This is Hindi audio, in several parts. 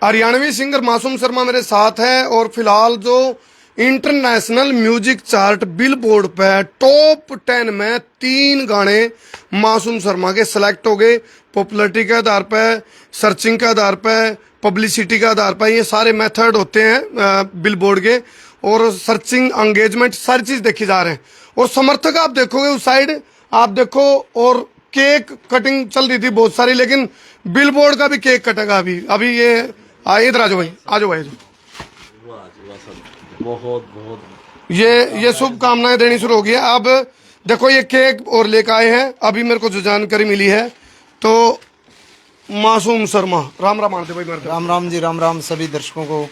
हरियाणवी सिंगर मासूम शर्मा मेरे साथ है और फिलहाल जो इंटरनेशनल म्यूजिक चार्ट बिलबोर्ड पे टॉप 10 में 3 गाने मासूम शर्मा के सिलेक्ट हो गए। पॉपुलैरिटी के आधार पे, सर्चिंग के आधार पे, पब्लिसिटी के आधार पे, ये सारे मेथड होते हैं बिलबोर्ड के, और सर्चिंग, एंगेजमेंट, सारी चीज देखी जा रहे हैं। और समर्थक आप देखोगे उस साइड, आप देखो, और केक कटिंग चल रही थी बहुत सारी, लेकिन बिलबोर्ड का भी केक कटेगा अभी। अभी ये इधर आ जाओ भाई, आ जाओ भाई। बहुत बहुत ये शुभकामनाएं देनी शुरू हो गई है। अब देखो ये केक और लेकर आए हैं। अभी मेरे को जो जानकारी मिली है तो मासूम शर्मा, राम राम आते भाई, राम राम जी, राम राम सभी दर्शकों को।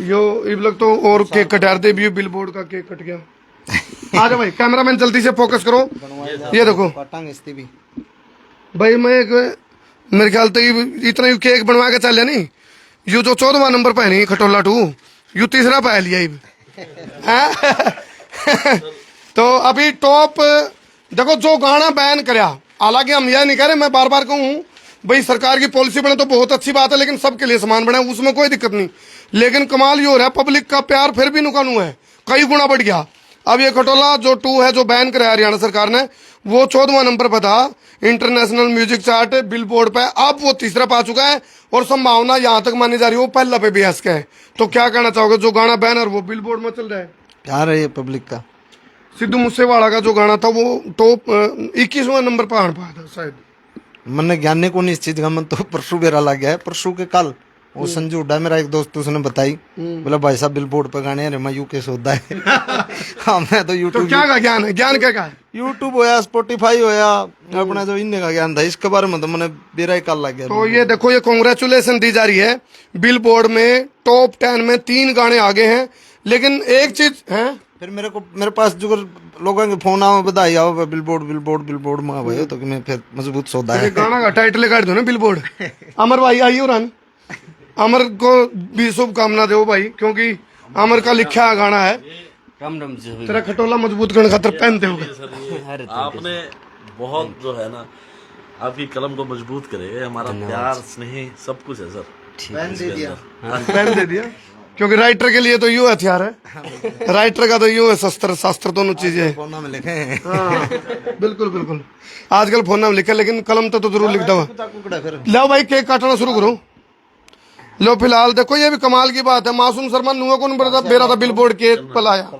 यो इब लग तो और केक कटार दे भी, बिलबोर्ड का केक कट गया। आ जाओ भाई, कैमरामैन जल्दी से फोकस करो। ये देखो भी भाई, मैं एक मेरे ख्याल तो इतना यू केक बनवा के चल नहीं, यू जो 14वां नंबर पे नहीं खटोला 2, यू तीसरा पाया लिया इब। तो अभी टॉप देखो जो गाना बैन कराया, हालांकि हम यह नहीं कह रहे, मैं बार बार कहूँ भाई सरकार की पॉलिसी बने तो बहुत अच्छी बात है, लेकिन सबके लिए समान बने, उसमें कोई दिक्कत नहीं। लेकिन कमाल ये हो रहा है, पब्लिक का प्यार फिर भी नुकानू है, कई गुना बढ़ गया। अब ये खटोला जो 2 है, जो बैन कराया हरियाणा सरकार ने, वो 14वां नंबर पर था इंटरनेशनल म्यूजिक चार्ट बिलबोर्ड पे, अब वो तीसरा पा चुका है, और संभावना यहाँ तक मानी जा रही है वो पहला पे बेहस का है। तो क्या कहना चाहोगे, जो गाना बैनर वो बिलबोर्ड में चल रहा है, प्यार है ये पब्लिक का। सिद्धू मूसेवाला का जो गाना था वो टॉप 21वां नंबर पर आन पाया था शायद। मन ज्ञाने को नहीं इस चीज का, मन तो परसों बेरा लग गया है। परसों के कल वो संजू हुड्डा मेरा एक दोस्त, उसने बताई, बोला भाई साहब बिलबोर्ड पे गाने अरे मैं यूके से होता है। हाँ, मैं तो यूट्यूब तो क्या का ज्ञान है, ज्ञान क्या का है? यूट्यूब होया, स्पॉटिफाई होया, अपना जो इनने का ज्ञान था इसके बारे में तो मैंने बेरा ही कल लग गया। तो ये देखो, ये कांग्रेचुलेशन दी जा रही है, बिलबोर्ड में टॉप 10 में 3 गाने आगे हैं। लेकिन एक चीज है, फिर मेरे पास जो लोगों के फोन आओ, बधाई आओ, बिलबोर्ड बिलबोर्ड बिलबोर्ड में भाई, तो कि मैं फिर मजबूत सौदा है। गाना का टाइटल काट दो ना बिलबोर्ड। अमर भाई आइयो रन, अमर को भी शुभकामना दो भाई, क्योंकि अमर का लिखा गाना है। राम राम जी। तेरा खटोला मजबूत करने खातर पहनते होगे। आपने बहुत जो है ना, आपकी कलम को मजबूत करे, हमारा प्यार स्नेह सब कुछ है सर। पहन दे दिया, पहन दे दिया, क्योंकि राइटर के लिए तो यू हथियार है, राइटर का तो यू है शस्त्र, शास्त्र दोनों चीजें फोन में लिखे हैं। हाँ, बिल्कुल बिल्कुल, आजकल फोन में लिखे, लेकिन कलम तो जरूर लिख दो। लो भाई केक काटना शुरू करो। लो फिलहाल देखो, ये भी कमाल की बात है, मासूम शर्मा नुआ को बेरा था बिलबोर्ड केक पलाया,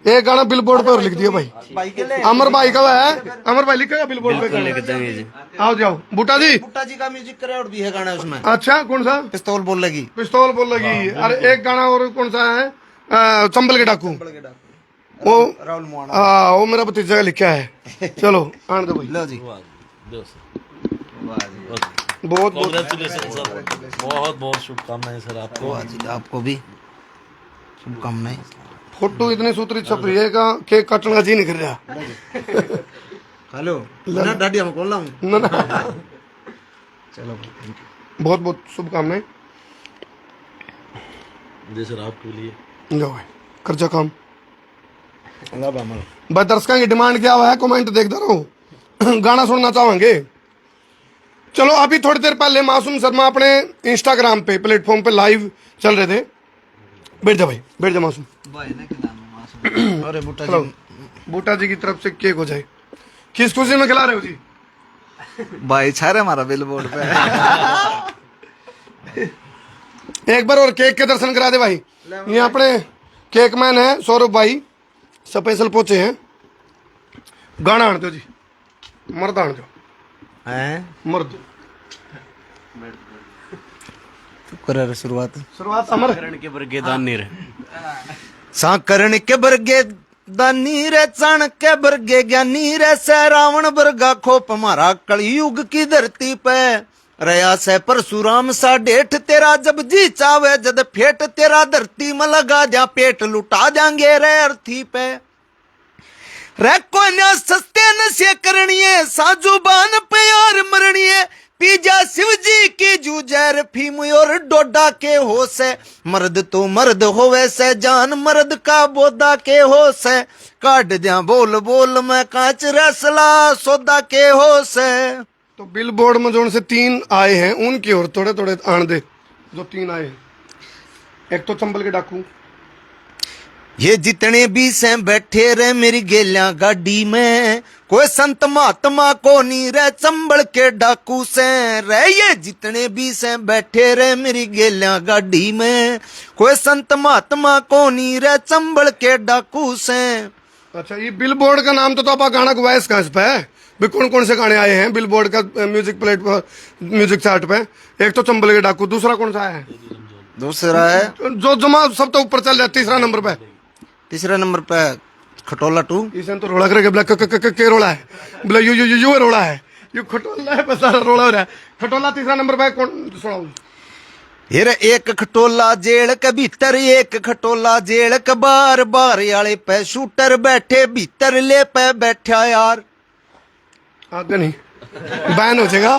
एक गाना बिलबोर्ड पर लिख दिया भाई। अमर भाई का है, अमर भाई लिखेगा बिलबोर्ड पे। आओ जाओ बूटा जी, बुट्टा जी का म्यूजिक कराउट भी है गाना उसमें। अच्छा कौन सा? पिस्तौल बोल लगी, पिस्तौल बोल लगी। अरे एक गाना और कौन सा है, चंबल के डाकू, वो राहुल मोहन, हाँ वो मेरा भतीजा का लिखा है। चलो आने दो भाई। लो जी, बहुत बहुत कांग्रेचुलेशन सर, बहुत बहुत शुभकामनाएं सर आपको। आपको भी शुभकामनाएं। फोटो इतनी सूत्री छप रही है का केक काटने का जी नहीं कर रहा। हेलो ना डाडी, हम कौन लाऊं ना ना, चलो बहुत बहुत शुभकामनाएं। जी सर आपके लिए। जाओ भाई कर जा काम। अल्लाह बामल भाई दर्शकों की डिमांड क्या हुआ है, कमेंट देखते रहो, गाना सुनना चाहेंगे। चलो अभी थोड़ी देर पहले मासूम शर्मा अपने इंस्टाग्राम पे प्लेटफॉर्म पे लाइव चल रहे थे। बैठ जा भाई, बैठ जा मासूम। अरे बुट्टा चलो जी, बूटा जी की तरफ से केक हो जाए। किस खुशी में खिला रहे हो जी? भाई छा रहे हमारा बिलबोर्ड पे। एक बार और केक के दर्शन करा दे भाई। ये अपने केक मैन है सौरभ भाई, स्पेशल पहुंचे हैं। गाना आने दो जी, मर्द आने दो, हैं मर्द कर शुरुआत अमर के बरगे दानी रे साकरण के बरगे दानी रे, चाण के बरगे ज्ञानी रे, से रावण बरगा खोप हमारा कलयुग की धरती पे रया से परशुराम सा डेठ तेरा, जब जी चावे जद फेट तेरा, धरती में लगा जा पेट लुटा जाएंगे रे अर्थी पे। रे कोन्या सस्ते नशे करनिए, साजुबान पे और मरनिए, पीजा शिव जी की जूजर फीम और डोडा के हो से, मर्द तो मर्द होवे से जान, मर्द का बोदा के हो से, काट दिया बोल बोल में कांच रसला सौदा के हो से। तो बिलबोर्ड में जो से 3 आए हैं उनकी और थोड़े थोड़े आन दे। जो 3 आए, एक तो चंबल के डाकू, ये जितने भी से बैठे रे मेरी गेलियां गाड़ी में, कोई संत महात्मा को नहीं रे चंबल के डाकू से रे। ये जितने भी से बैठे रे मेरी गेलियां गाड़ी में, कोई संत महात्मा को नहीं रे चंबल के डाकू से। अच्छा, ये बिलबोर्ड का नाम तो आप गाना गवाया इसका इस पे भी कौन कौन से गाने आए हैं बिलबोर्ड का म्यूजिक प्लेट पर, म्यूजिक चार्ट पे? एक तो चंबल के डाकू, दूसरा कौन सा है? दूसरा है जो जमा सब तो ऊपर चल जाए, तीसरा नंबर पे, तीसरा नंबर पे खटोला 2। इसे तो रोड़ा करके बोला के रोड़ा है, बोला यू रोड़ा है, यू खटोला है, बस सारा रोड़ा हो रहा है। खटोला तीसरा नंबर पे कौन सुनाऊं? फिर एक खटोला जेल के भीतर, एक खटोला जेल के बार, बार आले पे शूटर बैठे भीतर ले पे बैठा यार। आगे नहीं बैन हो जाएगा।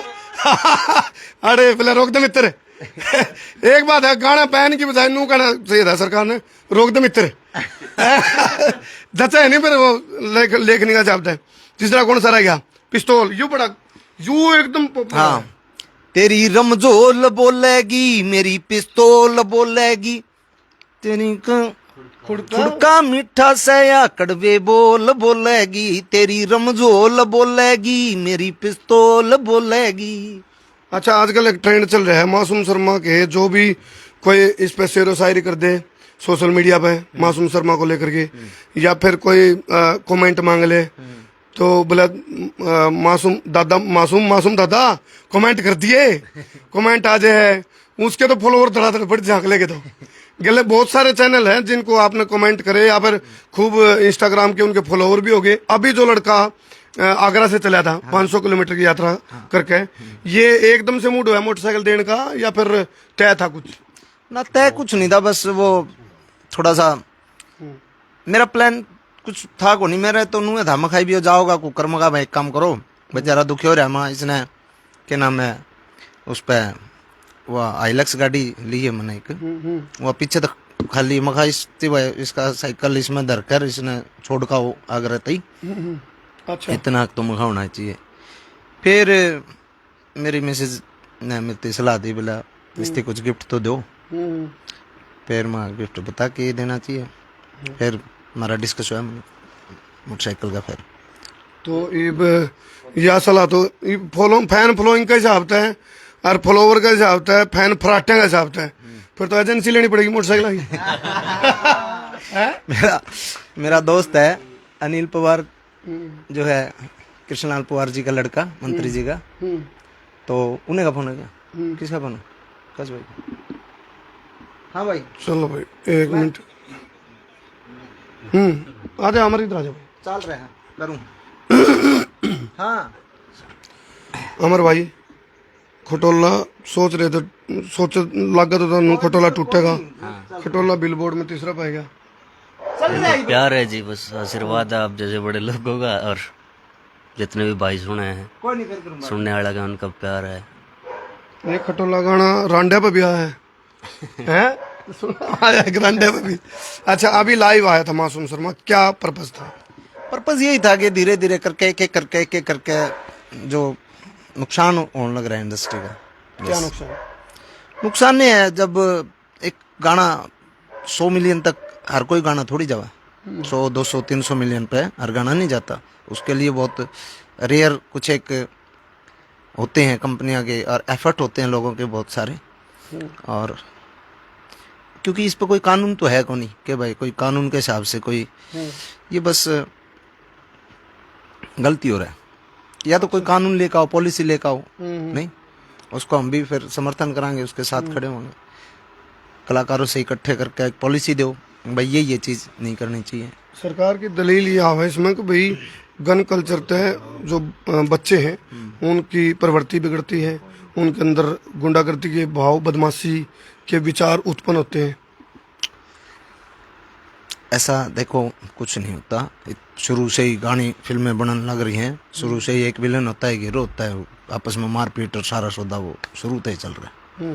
अरे बोले रोक दे मित्र। एक बात है, गाना बैन की बजाय नू कहना चाहिए था सरकार ने, रोक दे मित्र। जचा है नहीं, फिर वो लेखनी का जापता है। तीसरा कौन सा रह गया? पिस्तौल, यू बड़ा यू एकदम हाँ, तेरी रमजोल बोलेगी मेरी पिस्तौल बोलेगी, तेरी खुड़का मीठा से या कड़वे बोल बोलेगी, तेरी रमजोल बोलेगी मेरी पिस्तौल बोलेगी। अच्छा, आजकल एक ट्रेंड चल रहा है मासूम शर्मा के, जो भी कोई इस पे शेरो शायरी कर दे सोशल मीडिया पे मासूम शर्मा को लेकर के, या फिर कोई कमेंट मांग ले तो बोला मासूम दादा कमेंट कर दिए, कमेंट आ जाए, उसके तो फॉलोवर धड़ाधड़ बढ़ झांक लेके। तो गले बहुत सारे चैनल हैं जिनको आपने कमेंट करे, या फिर खूब इंस्टाग्राम के उनके फॉलोवर भी हो गए। अभी जो लड़का आगरा से चला था 500 किलोमीटर की यात्रा करके, ये एकदम से मूड हुआ मोटरसाइकिल देने का, या फिर तय था कुछ? ना तय कुछ नहीं था, बस वो थोड़ा सा मेरा प्लान कुछ था को नहीं। मेरे तो नूहे धामा खाई भी हो जाओगा कुकर मगा भाई, एक काम करो बेचारा दुखी हो रहा है माँ, इसने क्या नाम है उस पर वो आइलक्स गाड़ी ली है मैंने एक, वो पीछे तक खाली मखा इसका साइकिल इसमें धरकर इसने छोड़ का वो आगरा तई। अच्छा, इतना तो मखा होना चाहिए। फिर मेरी मिसेज ने मेरी सलाह दी, बोला इससे कुछ गिफ्ट तो दो। फिर मैं गिफ्ट बता के देना चाहिए। फिर हमारा डिस्कस हुआ मोटरसाइकिल का। फिर तो इब यह सलाह तो फैन फॉलोइंग का हिसाब है और फॉलोवर का हिसाब है, फैन फराटे का हिसाब है, फिर तो एजेंसी लेनी पड़ेगी मोटरसाइकिल की। मेरा दोस्त है अनिल पवार, जो है कृष्णलाल पवार जी का लड़का, मंत्री जी का, तो उन्हें का फोन है क्या? किसका फोन है? कस भाई? हाँ भाई, चलो भाई 1 मिनट। आ जाओ, हमारी इधर आ जाओ। चल रहे हैं करूँ। हाँ अमर भाई, खटोला सोच रहे थे, सोच लगा तो खटोला टूटेगा। खटोला बिलबोर्ड में तीसरा पाएगा। प्यार है जी, बस आशीर्वाद है आप जैसे बड़े लोगों का, और जितने भी भाई सुने हैं सुनने वाला का उनका प्यार है। ये खटोला गाना रांडे पे भी आया है, हैं? आया है रांडे पे भी। अच्छा, अभी लाइव आया था मासूम शर्मा, क्या पर्पस था? पर्पज यही था कि धीरे धीरे करके एक एक करके जो नुकसान होने लग रहा है इंडस्ट्री का। क्या नुकसान? नुकसान नहीं है, जब एक गाना 100 मिलियन तक, हर कोई गाना थोड़ी जावा 100 200 300 मिलियन पे हर गाना नहीं जाता। उसके लिए बहुत रेयर कुछ एक होते हैं कंपनियां के, और एफर्ट होते हैं लोगों के बहुत सारे। और क्योंकि इस पर कोई कानून तो है को नहीं कि भाई कोई कानून के हिसाब से कोई, ये बस गलती हो रहा है। या तो कोई कानून लेकर आओ, पॉलिसी लेकर आओ, नहीं उसको हम भी फिर समर्थन करांगे, उसके साथ खड़े होंगे। कलाकारों से इकट्ठे करके एक पॉलिसी दो भाई, ये चीज़ नहीं करनी चाहिए। सरकार की दलील यह है इसमें कि भाई गन कल्चर तय जो बच्चे हैं उनकी प्रवृत्ति बिगड़ती है, उनके अंदर गुंडागर्दी के भाव, बदमाशी के विचार उत्पन्न होते हैं। ऐसा देखो कुछ नहीं होता। शुरू से ही गानी फिल्में बनने लग रही हैं, शुरू से ही एक विलन होता है, हीरो होता है, आपस में मारपीट और सारा सौदा वो शुरू से ही चल रहा है।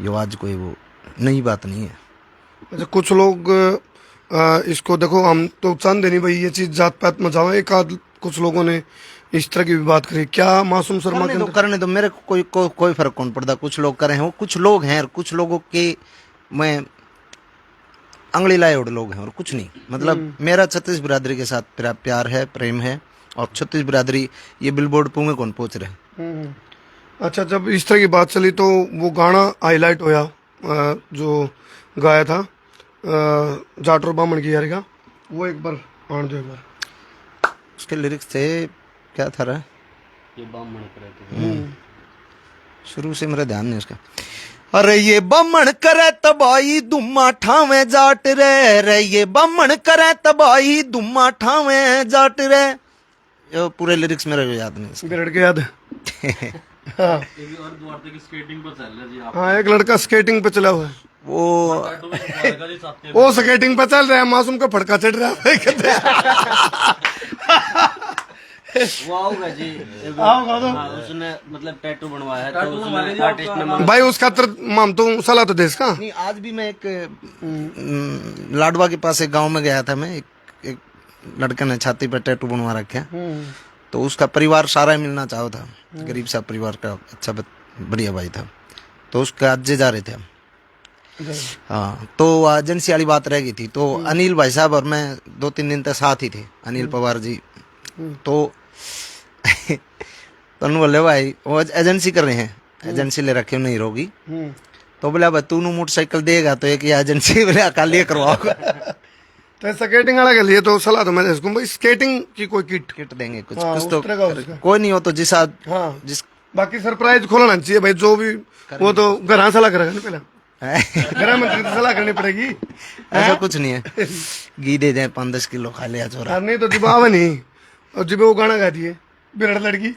ये आज कोई वो नई बात नहीं है। अच्छा, कुछ लोग इसको देखो, हम तो उत्साह देनी भाई ये चीज़ जात पात मचाओ। एक आध कुछ लोगों ने इस तरह की भी बात करी, क्या मासूम शर्मा के अंदर करने दो मेरे को कोई फर्क कौन पड़ता। कुछ लोग कर रहे हैं, वो कुछ लोग हैं, और कुछ लोगों के मैं अंगली लाए उड़ लोग हैं, और कुछ नहीं। मतलब मेरा छत्तीस बिरादरी के साथ प्यार है, प्रेम है, और छत्तीस बिरादरी ये बिलबोर्ड पुंगे कौन पहुंच रहे। अच्छा, जब इस तरह की बात चली तो वो गाना हाईलाइट होया जो गाया था जाटोर बामन की यारी का, वो एक बार आन दो एक बार। उसके लिरिक्स थे क्या था रहा, ये बामण करे शुरू से मेरा ध्यान नहीं उसका। अरे ये बामण करे तबाही दुम्मा ठावे जाट रे ये बामण करे तबाही दुम्मा ठावे जाट रे। ये पूरे लिरिक्स मेरे को याद नहीं। बिरड़ के याद है। हाँ स्केटिंग पर चल रहे जी आप। हाँ, एक लड़का स्केटिंग पे चला हुआ है, वो वो स्केटिंग पे चल रहा है, मासूम का फड़का चढ़ रहा है। वो आऊंगा जी। आओगा तो हाँ, उसने मतलब टैटू बनवाया है, तो उसमें आर्टिस्ट ने भाई उसका माम तो सलाह तो देश का। नहीं, आज भी मैं एक लाडवा के पास एक गांव में गया था मैं, एक लड़के ने छाती पर टैटू बनवा रखा, तो उसका परिवार सारा ही मिलना चाहा था, गरीब सा परिवार का, अच्छा बढ़िया भाई था, तो उसके आज जा रहे थे हम। हाँ, तो एजेंसी वाली बात रह गई थी, तो अनिल भाई साहब और मैं 2-3 दिन तक साथ ही थे, अनिल पवार जी। तो तो बोले भाई वो एजेंसी कर रहे हैं, एजेंसी ले रखे नहीं रोगी, तो बोला भाई तू मोटरसाइकिल देगा तो एक एजेंसी बोले अकाली करवाओगे। तो स्केटिंग वाला के लिए तो सलाह तो मैंने इसको भाई स्केटिंग की कोई किट किट देंगे कुछ हाँ, कुछ उस तो तरह का उसका। कोई नहीं हो तो जिस हाँ, जिस बाकी सरप्राइज खोलना चाहिए भाई, जो भी वो तो घर सलाह करेगा ना, पहले गृह मंत्री से सलाह करनी पड़ेगी। ऐसा कुछ नहीं है, घी दे दें 5-10 किलो खा लिया चोरा। नहीं तो जिब आवे नहीं, और जिब वो गाना गा दिए बिरड़ लड़की।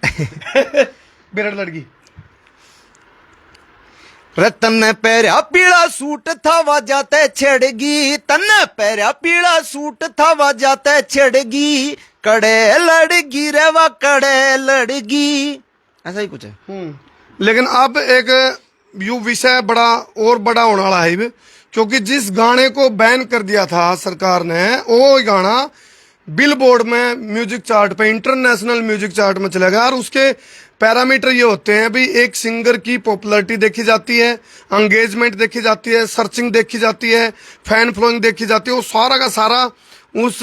बिरड़ लड़की तन्ने पैरा पीला सूट था वजाते छेड़गी, तन्ने पैरा पीला सूट था वजाते छेड़गी, कड़े लड़गी रे वा कड़े लड़गी, ऐसा ही कुछ है। लेकिन अब एक यू विषय बड़ा और बड़ा होने वाला है, क्योंकि जिस गाने को बैन कर दिया था सरकार ने, वो गाना बिलबोर्ड में म्यूजिक चार्ट पे, इंटरनेशनल म्यूजिक चार्ट में चलेगा। और उसके पैरामीटर ये होते हैं भी, एक सिंगर की पॉपुलैरिटी देखी जाती है, एंगेजमेंट देखी जाती है, सर्चिंग देखी जाती है, फैन फॉलोइंग देखी जाती है, वो सारा का सारा उस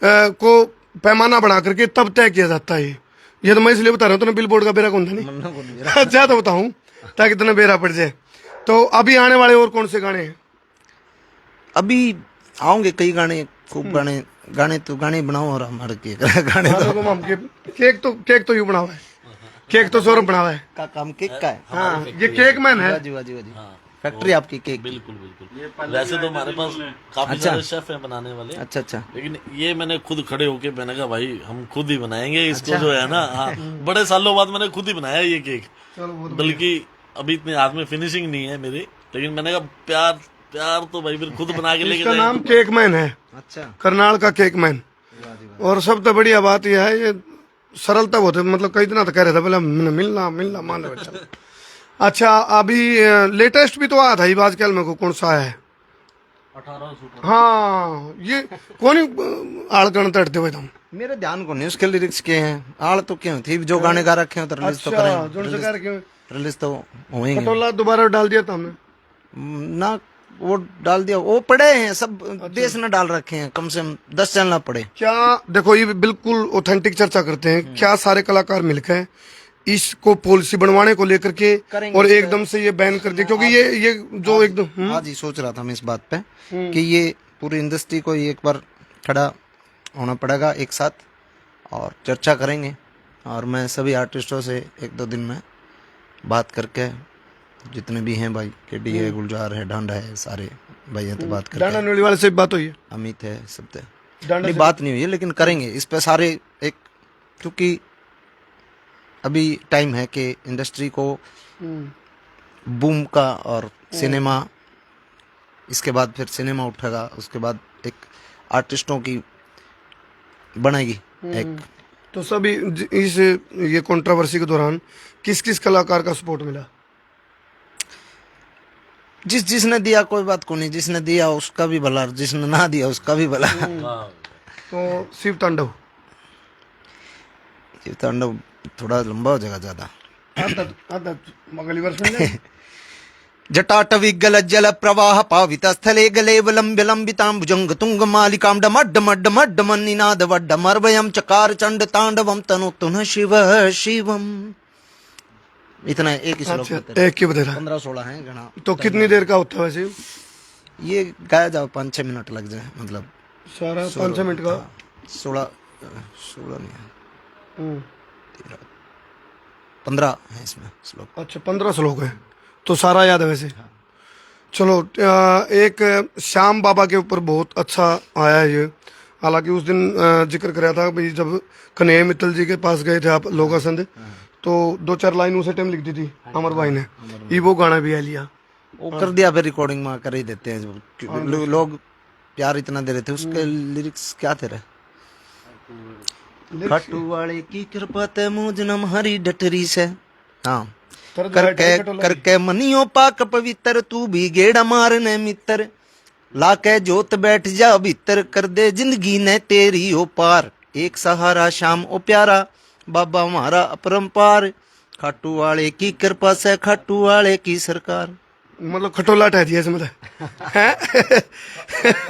को पैमाना बना करके तब तय किया जाता है। ये तो मैं इसलिए बता रहा हूँ, तो बिलबोर्ड का बेरा कौन था नहीं। अच्छा तो बताऊँ ताकि तुम्हें बेरा पड़ जाए। तो अभी आने वाले और कौन से गाने हैं? अभी आओगे कई गाने, खूब गाने तो गाने बनाओ, और हमारे गाने केक तो यू बना हुआ है, केक तो सौरभ बना हुआ है का काम केक का है। हाँ, ये केक मैन है। जी फैक्ट्री आपकी केक। बिल्कुल। वैसे तो हमारे पास काफी सारे शेफ हैं बनाने वाले। अच्छा। लेकिन ये मैंने खुद खड़े होके मैंने कहा भाई हम खुद ही बनाएंगे इसको, जो है ना। हाँ, बड़े सालों बाद मैंने खुद ही बनाया ये केक, बल्कि अभी इतने हाथ में फिनिशिंग नहीं है मेरी, लेकिन मैंने कहा प्यार तो भाई फिर खुद बना के लेके इसका नाम केक मैन है। अच्छा, करनाल का केक मैन। और सबसे बढ़िया बात यह है, ये सरलता बहुत है, मतलब कई दिन तो कह रहे थे पहले मिलना मान लो। अच्छा, अभी लेटेस्ट भी तो आया था ये आजकल में को कौन सा है? 18 हाँ, ये कौन आड़कण तड़ते हुए तुम? मेरे ध्यान को नहीं उसके लिरिक्स के हैं। आड़ तो क्यों थी, जो गाने गा रखे हो तो रिलीज तो करें, रिलीज तो होंगे। खटोला दोबारा डाल दिया था हमने ना, वो डाल दिया, वो पड़े हैं सब। देश ने डाल रखे हैं, कम से कम 10 चैनल ना पड़े। क्या देखो, ये बिल्कुल ऑथेंटिक चर्चा करते हैं, क्या सारे कलाकार मिलकर इसको पॉलिसी बनवाने को लेकर के और एकदम से ये बैन कर दिया? क्योंकि ये जो एकदम आज ही सोच रहा था मैं इस बात पे कि ये पूरी इंडस्ट्री को एक बार खड़ा होना पड़ेगा एक साथ, और चर्चा करेंगे। और मैं सभी आर्टिस्टों से 1-2 दिन में बात करके, जितने भी हैं भाई, केडी है, गुलजार है, डांडा है, सारे भाइयों से बात करके, डांडा नोली वाले से बात हुई है, अमित है, सबसे नहीं बात नहीं हुई है, लेकिन करेंगे इस पे सारे एक, क्योंकि अभी टाइम है कि इंडस्ट्री को बूम का, और सिनेमा, इसके बाद फिर सिनेमा उठेगा, उसके बाद एक आर्टिस्टों की बनेगी एक। तो सभी इस ये कंट्रोवर्सी के दौरान किस किस कलाकार का सपोर्ट मिला? जिसने दिया कोई बात को नहीं, जिसने दिया उसका भी भला, जिसने ना दिया उसका भी भला। तो शिव तांडव ये तांडव थोड़ा लंबा हो जाएगा ज्यादा। आधा अगली वर्ष में जटाटवी गल जल प्रवाह पावित स्थले गले विलंब्य लंबितां भुजंग तुंग मालिकां डमड्ड मड्ड मड्ड मन्निनाद वड्ड मर्वयं चकार चंड तांडवं तनु तुन शिव शिवम। इतना एक ही श्लोक अच्छा, होता है। एक की बतेरा 15-16 है घना। तो कितनी देर का होता है वैसे ये गाया जाओ 5-6 मिनट लग जाए, मतलब सारा 5 मिनट का? 16 नहीं है, हम्म, 15 है इसमें श्लोक। अच्छा 15 श्लोक है तो सारा याद है वैसे। चलो एक श्याम बाबा के ऊपर बहुत अच्छा आया है ये। हालांकि उस दिन जिक्र कराया था भाई जब कन्हैया मित्तल जी के पास गए थे आप लोकासंद, तो 2-4 लाइन उसे टाइम लिख दी थी अमर भाई ने, ये वो गाना भी आ लिया। वो कर दिया, फिर रिकॉर्डिंग में कर ही देते हैं जो लोग प्यार इतना दे रहे थे। उसके लिरिक्स क्या थे रे? खट्टू वाले की कृपा ते मुझ नम हरी डटरी से, हाँ करके मनियो पाक पवित्र तू भी गेड़ा मारने मित्र, लाके जोत बैठ जा भीतर कर दे जिंदगी ने तेरी ओ पार, एक सहारा शाम ओ प्यारा बाबा हमारा अपरंपार, खाटू वाले की कृपा से खाटू वाले की सरकार। मतलब खटोला टह दिया इसमें है।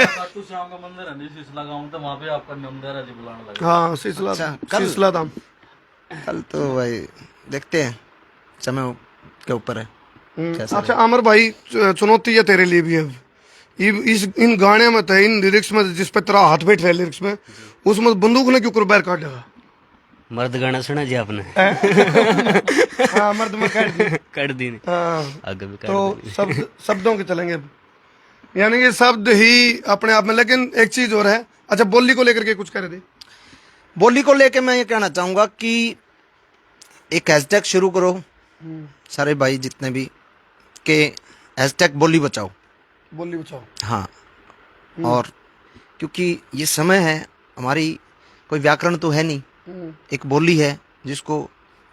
खाटू श्याम का मंदिर है सिसला गांव में, तो वहाँ पे आपका मंदिर है जी बुलाने लगा। हाँ सिसला, सिसला धाम। कल तो भाई देखते हैं, समय के ऊपर है कैसा अच्छा अमर भाई, चुनौती है तेरे लिए भी अब इन गाने में थे, इन लिरिक्स में जिस पे तेरा हाथ बैठ रहा है लिरिक्स में, उसमें बंदूक ने क्यों कर बैर काट लगा? मर्द गाना सुना जी आपने? हाँ मर्द में काट दी। कर दी नहीं। हाँ आगे भी कर तो शब्दों के चलेंगे अब, यानी कि शब्द ही अपने आप में। लेकिन एक चीज और है, अच्छा बोली को लेकर के कुछ कह रहे थे? बोली को लेके मैं ये कहना चाहूंगा कि एक हैशटैग शुरू करो सारे भाई जितने भी, के हैशटैग बोली बचाओ। बोली बचाओ, हाँ, और क्योंकि ये समय है, हमारी कोई व्याकरण तो है नहीं, एक बोली है जिसको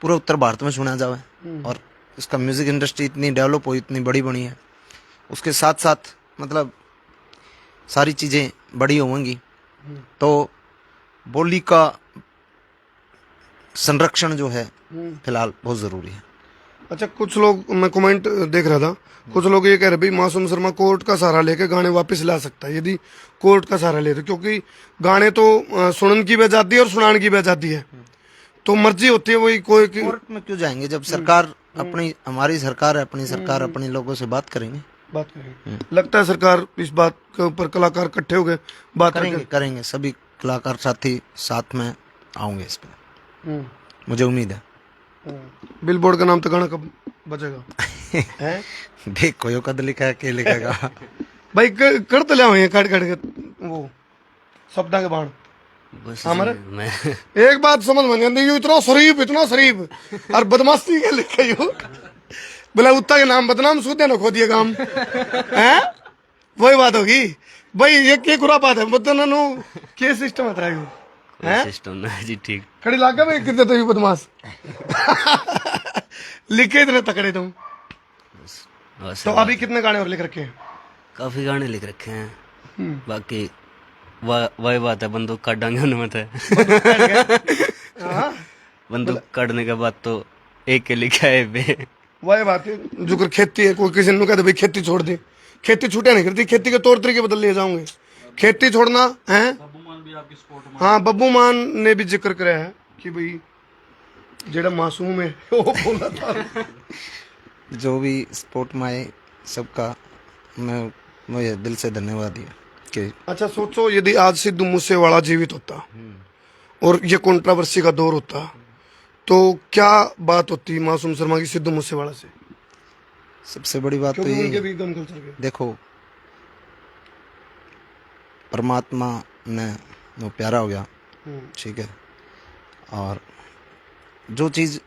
पूरे उत्तर भारत में सुना जाए, और इसका म्यूजिक इंडस्ट्री इतनी डेवलप हुई, इतनी बड़ी बनी है, उसके साथ साथ मतलब सारी चीज़ें बड़ी होंगी, तो बोली का संरक्षण जो है फिलहाल बहुत ज़रूरी है। अच्छा कुछ लोग, मैं कमेंट देख रहा था, कुछ लोग ये कह रहे भाई मासूम शर्मा कोर्ट का सहारा लेके गाने वापस ला सकता है यदि कोर्ट का सहारा लेते, क्योंकि गाने तो सुनन की भी आजादी है और सुनाने की भी आजादी है, तो मर्जी होती है वही। कोई कोर्ट में क्यों जाएंगे जब सरकार अपनी, हमारी सरकार है, अपनी सरकार अपने लोगों से बात करेंगे, बात करेंगे। लगता है सरकार इस बात के ऊपर कलाकार इकट्ठे हो गए बात करेंगे सभी कलाकार साथी साथ में आऊंगे इस पे, मुझे उम्मीद है। बिलबोर्ड का नाम तो गाना कब बजेगा? हैं? देखो यो कद लिखा है के लिखेगा। भाई कर तो लिया हुए काट काट के वो शब्दा के बाण। बस हमारे मैं एक बात समझ में नहीं आती, इतना शरीफ और बदमाशी के लिखे यू बोला उत्ता के नाम बदनाम सूदे ना खो दिए काम है, वही बात होगी भाई। ये क्या खुरा बात है, बदना नो के सिस्टम है यू सिस्टम ना जी, ठीक खड़ी लागा भाई कितने तो यू बदमाश लिखे इतने तकड़े तुम। बस तो अभी कितने गाने और लिख रखे हैं? काफी गाने लिख रखे हैं, बाकी वही बात है, बंदूक काट डांगे उनमें थे। बंदूक काटने के बाद तो एक के लिखा है बे, वही बात है जो कर खेती है, कोई किसी ने कहते भाई खेती छोड़ दे, खेती छूटे नहीं करती, खेती के तौर तरीके बदल लिए जाऊंगे, खेती छोड़ना है। हाँ बब्बू मान ने भी जिक्र कराया है कि भाई जेड़ा मासूम है वो बोला था। जो भी स्पोर्ट में आए सबका मैं मुझे दिल से धन्यवाद दिया कि। अच्छा सोचो यदि आज सिद्धू मूसेवाला जीवित होता और ये कंट्रोवर्सी का दौर होता तो क्या बात होती मासूम शर्मा की सिद्धू मूसेवाला से? सबसे बड़ी बात तो ये भी गम कल्चर के देखो, परमात्मा ने वो प्यारा हो गया, ठीक है, और जो चीज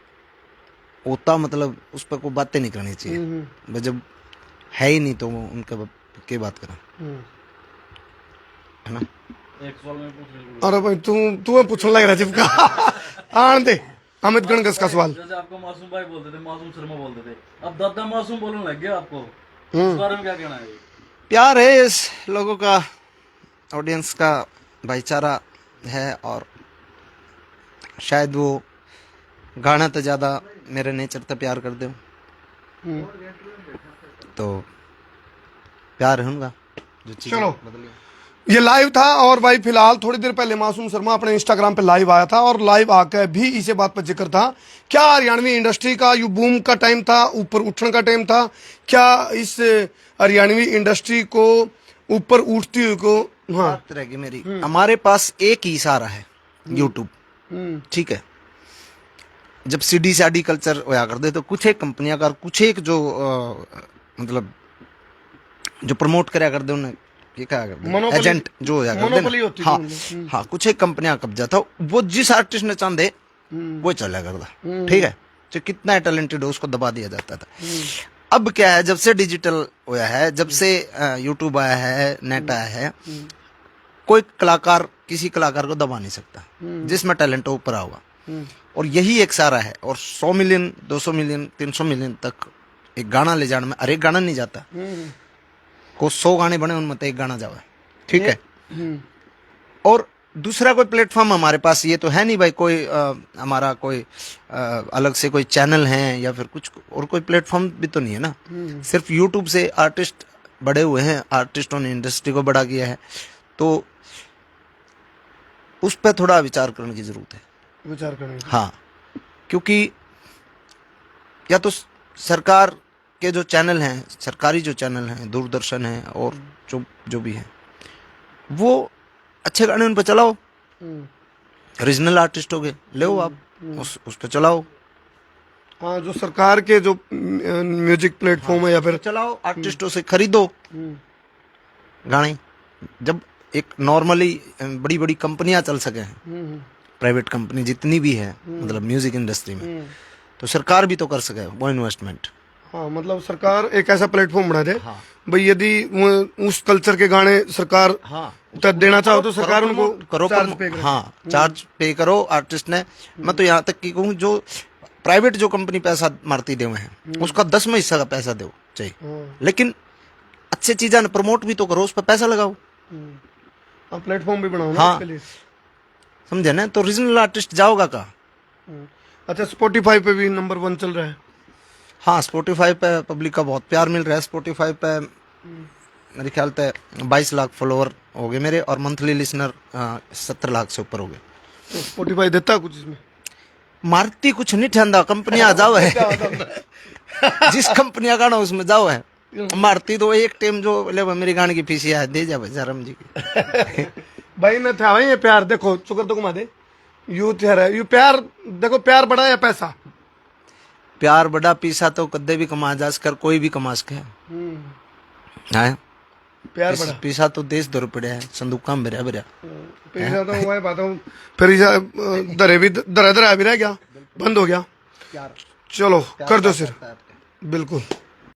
होता मतलब उस पर कोई बातें नहीं करनी चाहिए, बस जब है ही नहीं तो वो उनके के बात करें, है ना। अरे भाई तू पूछने लग रहा चिपका आन दे अमित गणगस का सवाल। जैसे आपको मासूम भाई बोलते थे, मासूम शर्मा बोलते थे, अब दादा मासूम बोलने लग गया, आपको इस बारे में क्या कहना है? प्यार है इस लोगों का, ऑडियंस का भाईचारा है, और शायद वो गाना तो ज्यादा मेरे नेचर तो प्यार कर दो तो प्यार है उनका जो चीज़ें चलो। बदली। ये लाइव था और भाई फिलहाल थोड़ी देर पहले मासूम शर्मा अपने इंस्टाग्राम पे लाइव आया था और लाइव आकर भी इसे बात पर जिक्र था क्या हरियाणवी इंडस्ट्री का यू बूम का टाइम था, ऊपर उठने का टाइम था, क्या इस हरियाणवी इंडस्ट्री को ऊपर उठती हुई को। हाँ बात रहेगी मेरी, हमारे पास एक ही सहारा है यूट्यूब, ठीक है। जब सीडी साडी कल्चर होया करते तो कुछ एक कंपनियां का कुछ एक जो मतलब जो प्रमोट करया करते उन्हें ये क्या करते Monopoly- एजेंट जो होया Monopoly होती करते थी हाँ उनमें। हाँ कुछ एक कंपनियां का कब्जा था, वो जिस आर्टिस्ट ने चाहते वो चला करता, ठीक है। जो कितना टैलेंटेड हो उसको दबा दिया जाता था। अब क्या है, जब से डिजिटल होया है, जब से यूट्यूब आया है, नेट आया है, कोई कलाकार किसी कलाकार को दबा नहीं सकता, जिसमें टैलेंट हो ऊपर आओगा। और यही एक सारा है। और 100 मिलियन 200 मिलियन 300 मिलियन तक एक गाना ले जाने में, अरे एक गाना नहीं जाता, को 100 गाने बने उनमें तो एक गाना जावे, ठीक है। और दूसरा कोई प्लेटफॉर्म हमारे पास ये तो है नहीं भाई, कोई हमारा कोई अलग से कोई चैनल है या फिर कुछ और कोई प्लेटफॉर्म भी तो नहीं है ना। सिर्फ यूट्यूब से आर्टिस्ट बड़े हुए हैं, आर्टिस्टों ने इंडस्ट्री को बड़ा किया है, तो उस पर थोड़ा विचार करने की जरूरत है, विचार करेंगे। हाँ। क्योंकि या तो सरकार के जो चैनल हैं, सरकारी जो चैनल हैं, दूरदर्शन है और जो भी है, वो अच्छे गाने उन पर चलाओ, रीजनल आर्टिस्ट हो गए ले आप उस पर चलाओ। हाँ जो सरकार के जो म्यूजिक प्लेटफॉर्म है या फिर चलाओ, आर्टिस्टों से खरीदो गाने। जब एक नॉर्मली बड़ी बड़ी कंपनियां चल सके हैं, प्राइवेट कंपनी जितनी भी है मतलब म्यूजिक इंडस्ट्री में, तो सरकार भी तो कर सके वो इन्वेस्टमेंट। हाँ मतलब सरकार एक ऐसा प्लेटफॉर्म बना दे भाई, यदि उस कल्चर के गाने सरकार देना चाहो तो सरकार उनको करो चार्ज पे करे। हाँ चार्ज पे करो आर्टिस्ट ने। मैं तो यहाँ तक की कहूँ जो प्राइवेट जो कंपनी पैसा मारती दे हुए हैं उसका 10वां हिस्सा का पैसा दो चाहिए, लेकिन अच्छी चीजें प्रमोट भी तो करो, उस पर पैसा लगाओ, प्लेटफॉर्म भी बनाओ ना हाँ। उसके लिए। समझे ना। तो रीजनल आर्टिस्ट जाओगा का। अच्छा स्पॉटिफाई पे भी नंबर 1 चल रहा है। हाँ स्पॉटिफाई पे पब्लिक का बहुत प्यार मिल रहा है। स्पॉटिफाई पे मेरे ख्याल से 22 लाख फॉलोअर हो गए मेरे, और मंथली लिसनर 70 लाख से ऊपर हो गए। तो स्पॉटिफाई देता है कुछ इसमें? मारती कुछ नहीं ठंडा, कंपनियां जाओ है जिस कंपनियां का ना उसमें जाओ है। मारती तो एक टीम जो ले मेरी गाने की फीस है दे जा जरम जी की भाई न था भाई ये प्यार देखो शुक्र तो घुमा दे यू है यू प्यार देखो, प्यार बड़ा या पैसा? प्यार बड़ा, पैसा तो कदे भी कमा जा सकर, कोई भी कमा सके। हाँ प्यार बड़ा, पैसा तो देश दर पड़े है, संदूका में भरिया भरिया पैसा तो मैं बात हूँ फिर दरे भी दरा दरा भी रह गया, बंद हो गया। चलो कर दो सिर, बिल्कुल।